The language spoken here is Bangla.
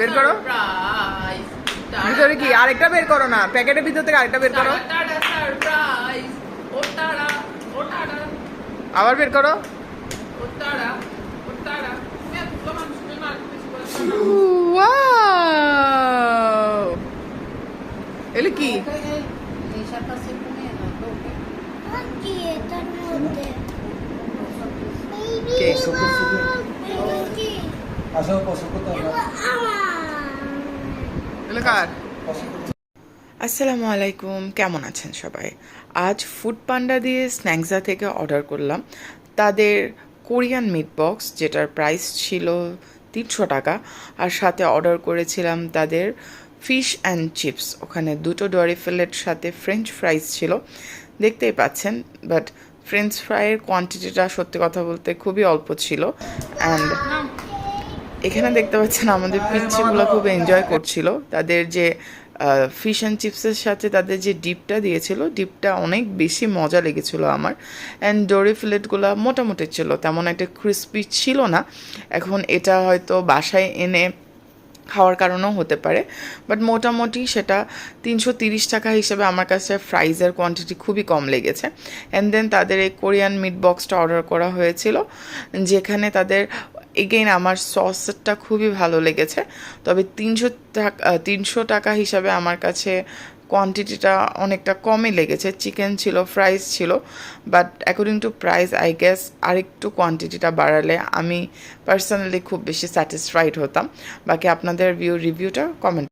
বের করো ভিতরে কি আরেকটা বের করো না, প্যাকেটের ভিতর থেকে আরেকটা বের করো, আবার বের করো। এলে কি আসসালামু আলাইকুম, কেমন আছেন সবাই? আজ ফুড পান্ডা দিয়ে স্ন্যাক্সা থেকে অর্ডার করলাম তাদের কোরিয়ান মিট বক্স, যেটার প্রাইস ছিল 300 টাকা। আর সাথে অর্ডার করেছিলাম তাদের ফিশ অ্যান্ড চিপস। ওখানে দুটো ডরি ফিলেট সাথে ফ্রেঞ্চ ফ্রাইজ ছিল, দেখতেই পাচ্ছেন। বাট ফ্রেঞ্চ ফ্রাইয়ের কোয়ান্টিটিটা সত্যি কথা বলতে খুবই অল্প ছিল। অ্যান্ড এখানে দেখতে পাচ্ছেন আমাদের পিচ্চিগুলো খুব এনজয় করছিল। তাদের যে ফিশ অ্যান্ড চিপসের সাথে তাদের যে ডিপটা দিয়েছিল, ডিপটা অনেক বেশি মজা লেগেছিলো আমার। অ্যান্ড ডোরি ফিলেটগুলো মোটামুটি ছিল, তেমন একটা ক্রিস্পি ছিল না। এখন এটা হয়তো বাসায় এনে খাওয়ার কারণেও হতে পারে, বাট মোটামুটি সেটা 330 টাকা হিসেবে আমার কাছে ফ্রাইজের কোয়ান্টিটি খুবই কম লেগেছে। অ্যান্ড দেন তাদের এই কোরিয়ান মিট বক্সটা অর্ডার করা হয়েছিল, যেখানে তাদের এগেইন আমার সসটা খুবই ভালো লেগেছে। তবে 300 টাকা হিসাবে আমার কাছে কোয়ান্টিটিটা অনেকটা কমই লেগেছে। চিকেন ছিল, ফ্রাইজ ছিল, but according to price I guess আরেকটু কোয়ান্টিটিটা বাড়ালে আমি পার্সোনালি খুব বেশি স্যাটিসফাইড হতাম। বাকি আপনাদের রিভিউটা কমেন্ট